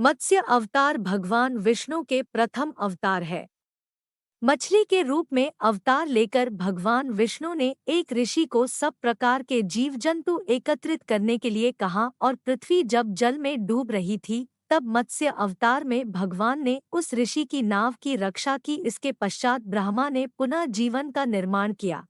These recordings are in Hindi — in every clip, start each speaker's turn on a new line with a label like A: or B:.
A: मत्स्य अवतार भगवान विष्णु के प्रथम अवतार है। मछली के रूप में अवतार लेकर भगवान विष्णु ने एक ऋषि को सब प्रकार के जीव जंतु एकत्रित करने के लिए कहा और पृथ्वी जब जल में डूब रही थी तब मत्स्य अवतार में भगवान ने उस ऋषि की नाव की रक्षा की। इसके पश्चात ब्रह्मा ने पुनः जीवन का निर्माण किया।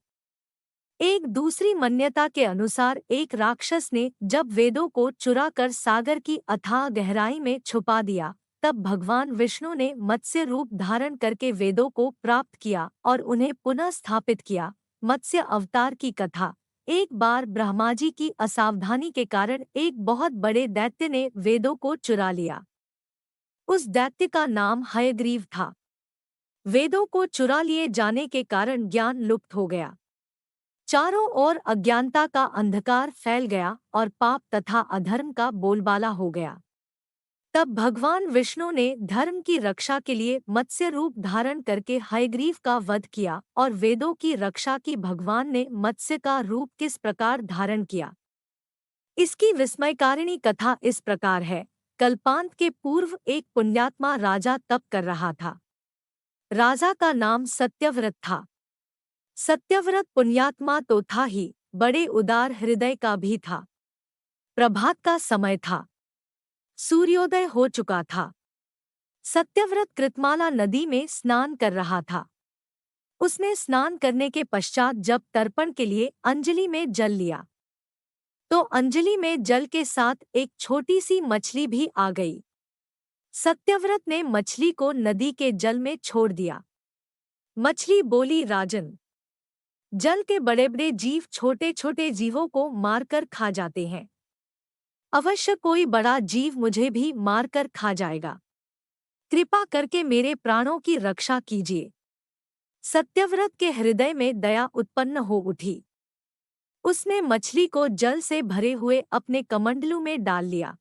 A: एक दूसरी मान्यता के अनुसार एक राक्षस ने जब वेदों को चुरा कर सागर की अथाह गहराई में छुपा दिया तब भगवान विष्णु ने मत्स्य रूप धारण करके वेदों को प्राप्त किया और उन्हें पुनः स्थापित किया। मत्स्य अवतार की कथा। एक बार ब्रह्मा जी की असावधानी के कारण एक बहुत बड़े दैत्य ने वेदों को चुरा लिया। उस दैत्य का नाम हयग्रीव था। वेदों को चुरा लिए जाने के कारण ज्ञान लुप्त हो गया। चारों ओर अज्ञानता का अंधकार फैल गया और पाप तथा अधर्म का बोलबाला हो गया। तब भगवान विष्णु ने धर्म की रक्षा के लिए मत्स्य रूप धारण करके हयग्रीव का वध किया और वेदों की रक्षा की भगवान ने मत्स्य का रूप किस प्रकार धारण किया, इसकी विस्मयकारिणी कथा इस प्रकार है। कल्पांत के पूर्व एक पुण्यात्मा राजा तप कर रहा था। राजा का नाम सत्यव्रत था। सत्यव्रत पुण्यात्मा तो था ही, बड़े उदार हृदय का भी था। प्रभात का समय था। सूर्योदय हो चुका था। सत्यव्रत कृतमाला नदी में स्नान कर रहा था। उसने स्नान करने के पश्चात जब तर्पण के लिए अंजलि में जल लिया तो अंजलि में जल के साथ एक छोटी सी मछली भी आ गई। सत्यव्रत ने मछली को नदी के जल में छोड़ दिया। मछली बोली, राजन, जल के बड़े बड़े जीव छोटे छोटे जीवों को मारकर खा जाते हैं। अवश्य कोई बड़ा जीव मुझे भी मारकर खा जाएगा। कृपा करके मेरे प्राणों की रक्षा कीजिए। सत्यव्रत के हृदय में दया उत्पन्न हो उठी। उसने मछली को जल से भरे हुए अपने कमंडलू में डाल लिया।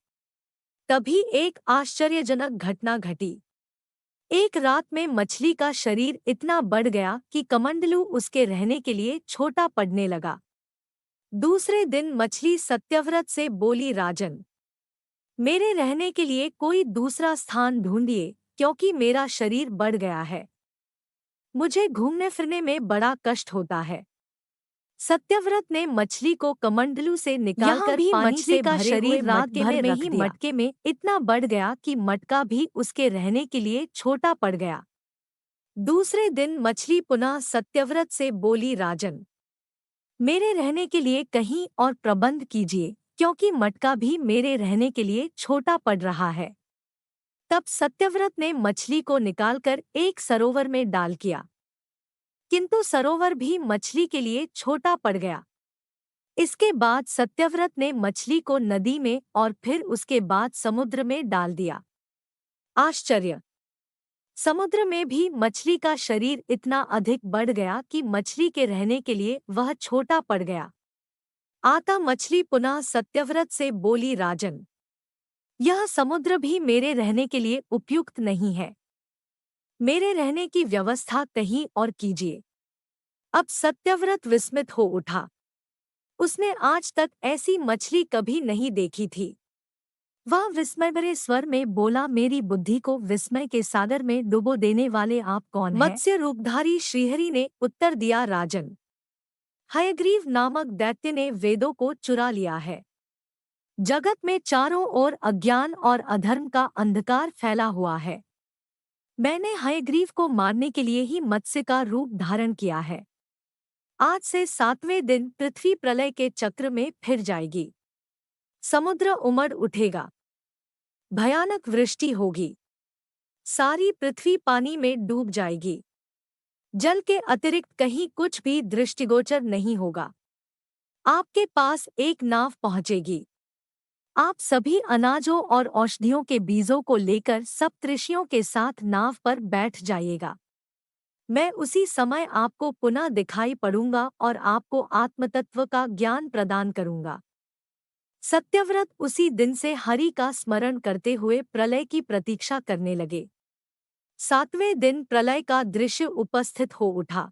A: तभी एक आश्चर्यजनक घटना घटी। एक रात में मछली का शरीर इतना बढ़ गया कि कमंडलू उसके रहने के लिए छोटा पड़ने लगा। दूसरे दिन मछली सत्यव्रत से बोली, राजन, मेरे रहने के लिए कोई दूसरा स्थान ढूंढिए, क्योंकि मेरा शरीर बढ़ गया है। मुझे घूमने फिरने में बड़ा कष्ट होता है। सत्यव्रत ने मछली को कमंडलू से निकालकर
B: भी
A: पानी
B: मछली
A: से
B: का
A: भरे
B: शरीर
A: हुए
B: रात
A: मटके
B: भर
A: में
B: में
A: रख
B: ही
A: दिया। मटके में इतना बढ़ गया कि मटका भी उसके रहने के लिए छोटा पड़ गया। दूसरे दिन मछली पुनः सत्यव्रत से बोली, राजन, मेरे रहने के लिए कहीं और प्रबंध कीजिए, क्योंकि मटका भी मेरे रहने के लिए छोटा पड़ रहा है। तब सत्यव्रत ने मछली को निकालकर एक सरोवर में डाल किया, किंतु सरोवर भी मछली के लिए छोटा पड़ गया। इसके बाद सत्यव्रत ने मछली को नदी में और फिर उसके बाद समुद्र में डाल दिया। आश्चर्य! समुद्र में भी मछली का शरीर इतना अधिक बढ़ गया कि मछली के रहने के लिए वह छोटा पड़ गया। आता मछली पुनः सत्यव्रत से बोली, राजन, यह समुद्र भी मेरे रहने के लिए उपयुक्त नहीं है। मेरे रहने की व्यवस्था कहीं और कीजिए। अब सत्यव्रत विस्मित हो उठा। उसने आज तक ऐसी मछली कभी नहीं देखी थी। वह विस्मय भरे स्वर में बोला, मेरी बुद्धि को विस्मय के सागर में डुबो देने वाले आप कौन हैं? मत्स्य रूपधारी श्रीहरि ने उत्तर दिया, राजन, हयग्रीव नामक दैत्य ने वेदों को चुरा लिया है। जगत में चारों ओर अज्ञान और अधर्म का अंधकार फैला हुआ है। मैंने हयग्रीव को मारने के लिए ही मत्स्य का रूप धारण किया है। आज से 7वें दिन पृथ्वी प्रलय के चक्र में फिर जाएगी। समुद्र उमड़ उठेगा। भयानक वृष्टि होगी। सारी पृथ्वी पानी में डूब जाएगी। जल के अतिरिक्त कहीं कुछ भी दृष्टिगोचर नहीं होगा। आपके पास एक नाव पहुंचेगी। आप सभी अनाजों और औषधियों के बीजों को लेकर सप्तऋषियों के साथ नाव पर बैठ जाइएगा। मैं उसी समय आपको पुनः दिखाई पड़ूंगा और आपको आत्मतत्व का ज्ञान प्रदान करूंगा। सत्यव्रत उसी दिन से हरि का स्मरण करते हुए प्रलय की प्रतीक्षा करने लगे। 7वें दिन प्रलय का दृश्य उपस्थित हो उठा।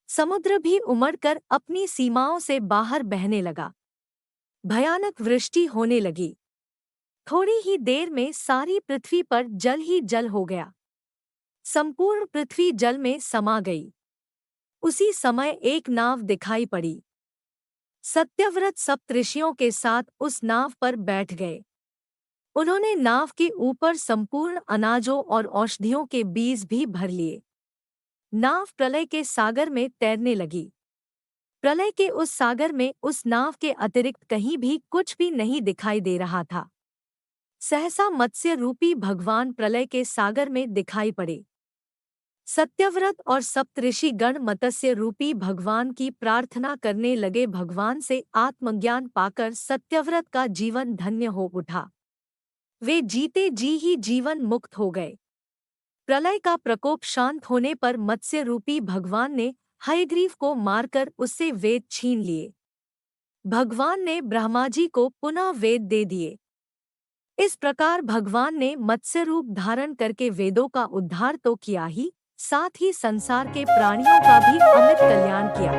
A: समुद्र भी उमड़कर अपनी सीमाओं से बाहर बहने लगा। भयानक वृष्टि होने लगी। थोड़ी ही देर में सारी पृथ्वी पर जल ही जल हो गया। संपूर्ण पृथ्वी जल में समा गई। उसी समय एक नाव दिखाई पड़ी। सत्यव्रत सप्तऋषियों के साथ उस नाव पर बैठ गए। उन्होंने नाव के ऊपर संपूर्ण अनाजों और औषधियों के बीज भी भर लिए। नाव प्रलय के सागर में तैरने लगी। प्रलय के उस सागर में उस नाव के अतिरिक्त कहीं भी कुछ भी नहीं दिखाई दे रहा था। सहसा मत्स्य रूपी भगवान प्रलय के सागर में दिखाई पड़े। सत्यव्रत और सप्तऋषि गण मत्स्य रूपी भगवान की प्रार्थना करने लगे। भगवान से आत्मज्ञान पाकर सत्यव्रत का जीवन धन्य हो उठा। वे जीते जी ही जीवन मुक्त हो गए। प्रलय का प्रकोप शांत होने पर मत्स्य रूपी भगवान ने हयग्रीव को मारकर उससे वेद छीन लिए। भगवान ने ब्रह्मा जी को पुनः वेद दे दिए। इस प्रकार भगवान ने मत्स्य रूप धारण करके वेदों का उद्धार तो किया ही, साथ ही संसार के प्राणियों का भी अमित कल्याण किया।